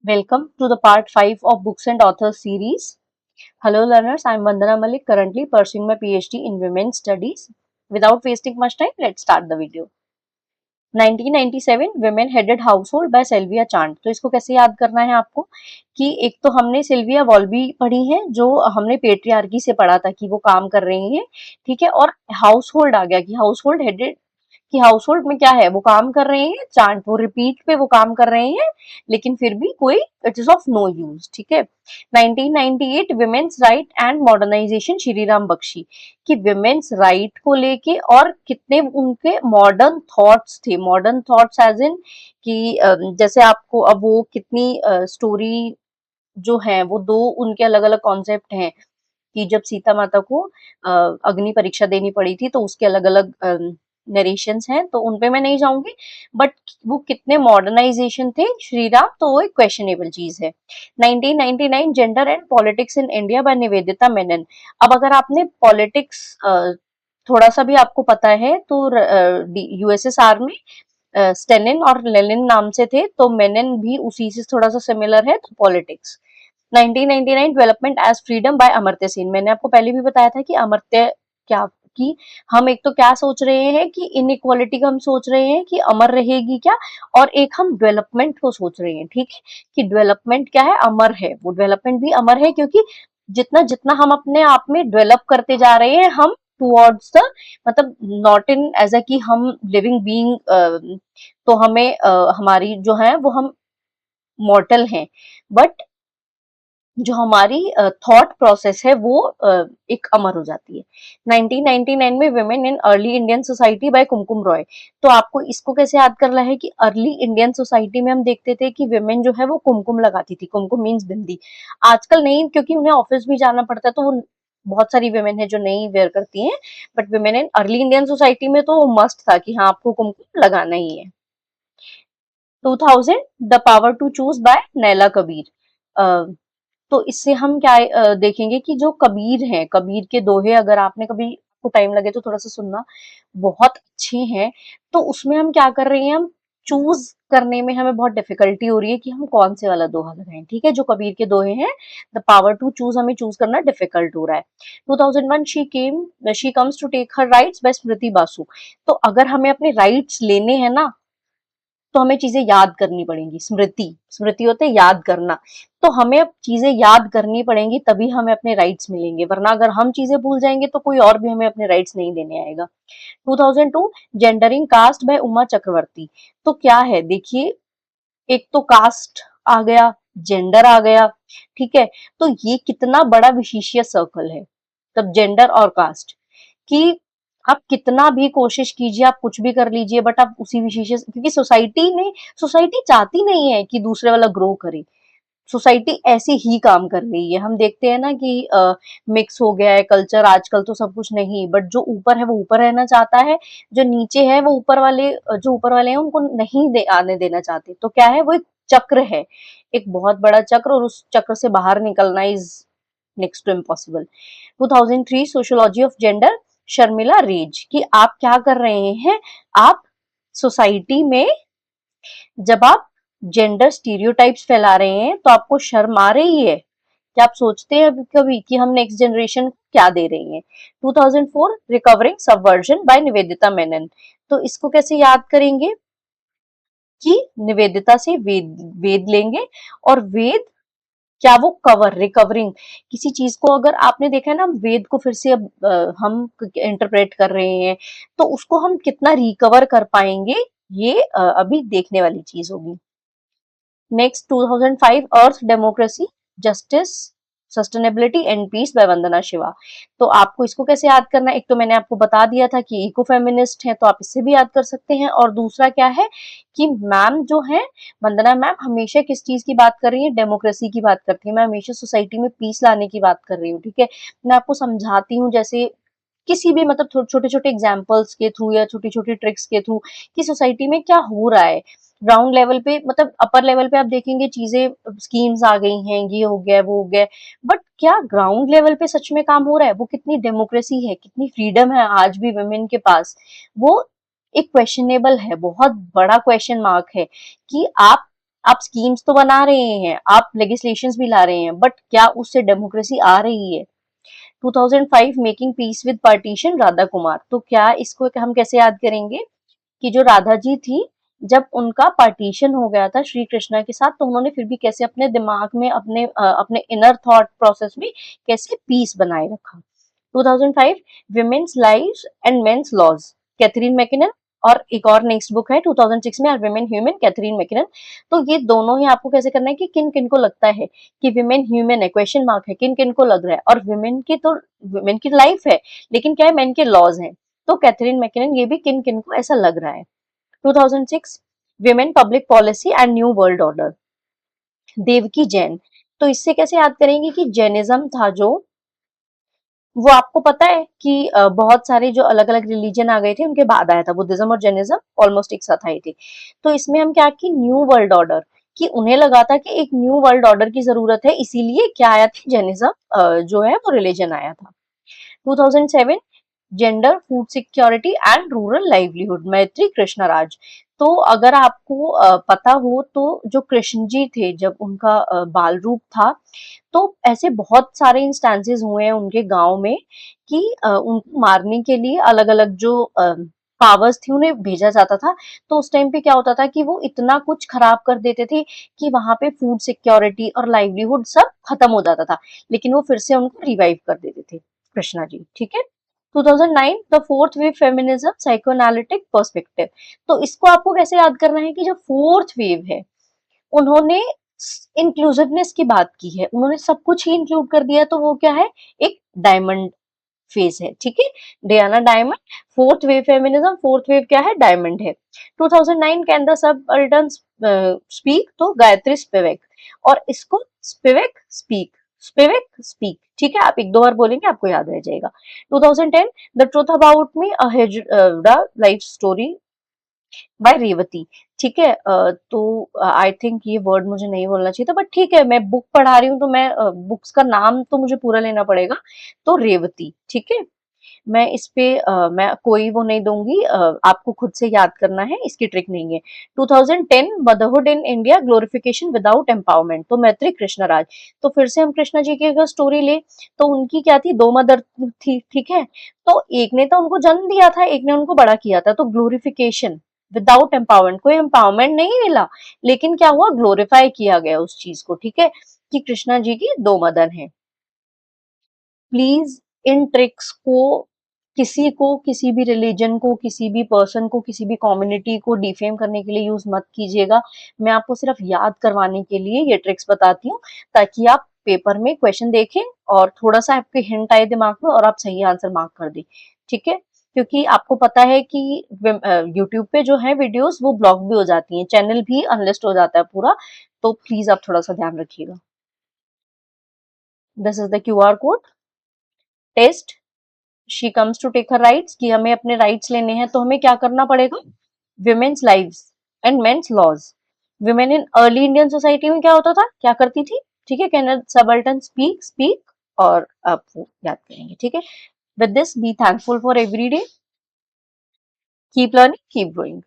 Welcome to the part 5 of Books and Authors series. Hello learners, I am Vandana Malik, currently pursuing my PhD in Women's Studies. Without wasting much time, let's start the video. 1997 Women Headed Household by Sylvia Chant। तो इसको कैसे याद करना है आपको कि एक तो हमने सिल्विया वॉल्बी पढ़ी है जो हमने पेट्रियार्की से पढ़ा था कि वो काम कर रही है, ठीक है। और हाउस होल्ड आ गया कि हाउस होल्ड हेडेड कि हाउस होल्ड में क्या है, वो काम कर रहे हैं, चांट वो रिपीट पे वो काम कर रहे हैं, लेकिन फिर भी कोई it is of no use, ठीक है। 1998 women's right and modernisation Shriram Bakshi कि विमेन्स राइट को लेके और कितने उनके मॉडर्न थॉट्स थे, मॉडर्न थॉट्स एज इन कि जैसे आपको अब वो कितनी स्टोरी जो है वो दो उनके अलग अलग कॉन्सेप्ट हैं कि जब सीता माता को अग्नि परीक्षा देनी पड़ी थी तो उसके अलग अलग नरेशंस हैं, तो उनपे मैं नहीं जाऊंगी, बट वो कितने मॉडर्नाइजेशन थे श्री राम, तो वो एक क्वेश्चनेबल चीज है। 1999 gender and politics in India by Nivedita Menon. अब अगर आपने पॉलिटिक्स थोड़ा सा भी आपको पता है तो यूएसएसआर में स्टेनिन और लेनिन नाम से थे, तो मेनन भी उसी से थोड़ा सा सिमिलर है, तो politics. 1999 development as freedom by Amartya Sen. मैंने आपको पहले भी बताया था कि अमर्त्य क्या कि हम एक तो क्या सोच रहे हैं कि इनइक्वालिटी का हम सोच रहे हैं कि अमर रहेगी क्या, और एक हम डेवलपमेंट को सोच रहे हैं, ठीक है, कि डेवलपमेंट क्या है, अमर है, वो डेवलपमेंट भी अमर है क्योंकि जितना जितना हम अपने आप में डेवलप करते जा रहे हैं हम टुवर्ड्स द मतलब नॉट इन एज अ कि हम लिविंग बीइंग, तो हमें हमारी जो है वो हम मॉर्टल हैं, बट जो हमारी थॉट प्रोसेस है वो एक अमर हो जाती है। 1999 में women in early Indian society by Kumkum Roy. तो आपको इसको कैसे याद करना है कि अर्ली इंडियन सोसाइटी में हम देखते थे कि विमेन जो है वो कुमकुम लगाती थी, कुमकुम मीन्स बिंदी। आजकल नहीं, क्योंकि उन्हें ऑफिस भी जाना पड़ता है, तो वो बहुत सारी विमेन है जो नहीं वेयर करती हैं, but women in early Indian society में तो मस्ट था कि हाँ आपको कुमकुम लगाना ही है। 2000 the power to choose by Naila Kabir. तो इससे हम क्या देखेंगे कि जो कबीर हैं, कबीर के दोहे अगर आपने कभी आपको टाइम लगे तो थोड़ा सा सुनना, बहुत अच्छे हैं। तो उसमें हम क्या कर रहे हैं, हम चूज करने में हमें बहुत डिफिकल्टी हो रही है कि हम कौन से वाला दोहा लगाएं, ठीक है। जो कबीर के दोहे हैं, द पावर टू चूज, हमें चूज करना डिफिकल्ट हो रहा है। 2001 she comes to take her rights by Smriti Basu. तो अगर हमें अपने राइट्स लेने हैं ना, तो हमें चीजें याद करनी पड़ेंगी। स्मृति, स्मृति होते याद करना, तो हमें अब चीजें याद करनी पड़ेंगी तभी हमें अपने राइट्स मिलेंगे, वरना अगर हम चीजें भूल जाएंगे तो कोई और भी हमें अपने राइट्स नहीं देने आएगा। 2002 जेंडरिंग कास्ट बाय उमा चक्रवर्ती। तो क्या है देखिए, एक तो कास्ट आ गया, जेंडर आ गया, ठीक है। तो ये कितना बड़ा विशिष्य सर्कल है, तब जेंडर और कास्ट कि आप कितना भी कोशिश कीजिए, आप कुछ भी कर लीजिए, बट आप उसी विशेष, क्योंकि सोसाइटी चाहती नहीं है कि दूसरे वाला ग्रो करे। सोसाइटी ऐसे ही काम कर रही है। हम देखते हैं ना कि मिक्स हो गया है कल्चर आजकल, तो सब कुछ नहीं, बट जो ऊपर है वो ऊपर रहना चाहता है, जो नीचे है वो ऊपर वाले जो ऊपर वाले हैं उनको नहीं आने देना चाहते। तो क्या है, वो एक चक्र है, एक बहुत बड़ा चक्र, और उस चक्र से बाहर निकलना is next to impossible. 2003 sociology of gender Sharmila Rege कि आप क्या कर रहे हैं, आप सोसाइटी में जब आप जेंडर स्टीरियोटाइप्स फैला रहे हैं तो आपको शर्म आ रही है, क्या आप सोचते हैं अभी कभी कि हम नेक्स्ट जनरेशन को क्या दे रहे हैं। 2004 recovering subversion by Nivedita Menon. तो इसको कैसे याद करेंगे कि निवेदिता से वेद वेद लेंगे, और वेद क्या वो कवर रिकवरिंग किसी चीज को, अगर आपने देखा है ना वेद को फिर से अब हम इंटरप्रेट कर रहे हैं, तो उसको हम कितना रिकवर कर पाएंगे, ये अभी देखने वाली चीज होगी। Next 2005 earth democracy justice sustainability and peace by Vandana Shiva. तो आपको इसको कैसे याद करना है, एक तो मैंने आपको बता दिया था कि इको फेमिनिस्ट है, तो आप इससे भी याद कर सकते हैं, और दूसरा क्या है कि मैम जो है वंदना मैम हमेशा किस चीज की बात कर रही है, डेमोक्रेसी की बात करती है, मैं हमेशा सोसाइटी में पीस लाने की बात कर रही हूँ, ठीक है। मैं आपको समझाती हूँ जैसे किसी भी मतलब छोटे छोटे एग्जाम्पल्स के थ्रू या छोटी छोटी ट्रिक्स के थ्रू कि सोसाइटी में क्या हो रहा है। ग्राउंड लेवल पे मतलब अपर लेवल पे आप देखेंगे चीजें स्कीम्स आ गई हैं, ये हो गया वो हो गया, बट क्या ग्राउंड लेवल पे सच में काम हो रहा है, वो कितनी डेमोक्रेसी है, कितनी फ्रीडम है आज भी वुमेन के पास, वो एक क्वेश्चनेबल है, बहुत बड़ा क्वेश्चन मार्क है कि आप आप स्कीम्स तो बना रहे हैं, आप लेजिस्लेशंस भी ला रहे हैं, बट क्या उससे डेमोक्रेसी आ रही है? 2005 making peace with partition Radha Kumar, तो क्या इसको हम कैसे याद करेंगे कि जो राधा जी थी, जब उनका पार्टीशन हो गया था श्री कृष्णा के साथ, तो उन्होंने फिर भी कैसे अपने दिमाग में, अपने इनर थॉट प्रोसेस में कैसे पीस बनाए रखा। 2005 women's lives and men's laws, Catharine MacKinnon, और एक और नेक्स्ट बुक है 2006 में, are women human, Catharine MacKinnon. तो ये दोनों ही आपको कैसे करना है कि किन किन को लगता है कि विमेन ह्यूमन है, क्वेश्चन मार्क है, किन किन को लग रहा है, और विमेन की लाइफ है, लेकिन क्या है, मेन के लॉज हैं। तो कैथरीन मैकिनन, ये भी किन किन को ऐसा लग रहा है। 2006 women public policy and new world order, Devaki Jain. तो इससे कैसे याद करेंगे कि जैनिज्म था जो, वो आपको पता है कि बहुत सारे जो अलग अलग रिलीजन आ गए थे उनके बाद आया था, बुद्धिज्म और जैनिज्म ऑलमोस्ट एक साथ आई थी। तो इसमें हम क्या की, न्यू वर्ल्ड ऑर्डर, कि उन्हें लगा था कि एक न्यू वर्ल्ड ऑर्डर की जरूरत है, इसीलिए क्या आया था, जैनिज्म जो है वो रिलीजन आया था। 2007 gender food security and rural livelihood, मैत्री कृष्णराज। तो अगर आपको पता हो तो जो कृष्ण जी थे, जब उनका बाल रूप था, तो ऐसे बहुत सारे इंस्टेंसेस हुए हैं उनके गांव में कि उनको मारने के लिए अलग अलग जो पावर्स थी उन्हें भेजा जाता था। तो उस टाइम पे क्या होता था कि वो इतना कुछ खराब कर देते थे कि वहां पे फूड सिक्योरिटी और लाइवलीहुड सब खत्म हो जाता था, लेकिन वो फिर से उनको रिवाइव कर देते थे कृष्णा जी, ठीक है। 2009 the fourth wave feminism psychoanalytic perspective. तो इसको आपको कैसे याद करना है कि जो फोर्थ वेव है, उन्होंने इंक्लूसिवनेस की बात की है, उन्होंने सब कुछ ही इंक्लूड कर दिया, तो वो क्या है, एक डायमंड फेज है, ठीक है। Diana diamond, fourth wave feminism, fourth wave क्या है, डायमंड है। 2009 कैन द सबाल्टर्न स्पीक, तो गायत्री स्पिवक, और इसको स्पिवक स्पीक, स्पिवक स्पीक, ठीक है। आप एक दो बार बोलेंगे आपको याद रह जाएगा। 2010 the truth about me, a hijra life story by Revathi, ठीक है। तो आई थिंक ये वर्ड मुझे नहीं बोलना चाहिए था, बट ठीक है, मैं बुक पढ़ा रही हूँ तो मैं बुक्स का नाम तो मुझे पूरा लेना पड़ेगा। तो रेवती, ठीक है। मैं इस पे मैं कोई वो नहीं दूंगी, आपको खुद से याद करना है, इसकी ट्रिक नहीं है। 2010 motherhood in India glorification without empowerment, तो मैत्री कृष्णराज। तो फिर से हम कृष्णा जी की अगर स्टोरी ले, तो उनकी क्या थी, दो मदर थी, ठीक है। तो एक ने तो उनको जन्म दिया था, एक ने उनको बड़ा किया था, तो ग्लोरिफिकेशन विदाउट एम्पावरमेंट, कोई एम्पावरमेंट नहीं मिला, लेकिन क्या हुआ, ग्लोरीफाई किया गया उस चीज को, ठीक है, कि कृष्णा जी की दो मदर हैं। प्लीज इन ट्रिक्स को, किसी को, किसी भी रिलीजन को, किसी भी पर्सन को, किसी भी कम्युनिटी को डिफेम करने के लिए यूज मत कीजिएगा। मैं आपको सिर्फ याद करवाने के लिए ये ट्रिक्स बताती हूँ, ताकि आप पेपर में क्वेश्चन देखें और थोड़ा सा आपके हिंट आए दिमाग में और आप सही आंसर मार्क कर दें, ठीक है। क्योंकि आपको पता है कि यूट्यूब पे जो है वीडियोस वो ब्लॉक भी हो जाती हैं, चैनल भी अनलिस्ट हो जाता है पूरा, तो प्लीज आप थोड़ा सा ध्यान रखिएगा। This is the QR code test, she comes to take her rights, कि हमें अपने राइट्स लेने हैं, तो हमें क्या करना पड़ेगा, women's lives and men's laws. Women in early Indian society में क्या होता था, क्या करती थी, ठीक है, कैन सबल्टन स्पीक, स्पीक, और आप वो याद करेंगे, ठीक है। With this be thankful for every day, keep learning, keep growing.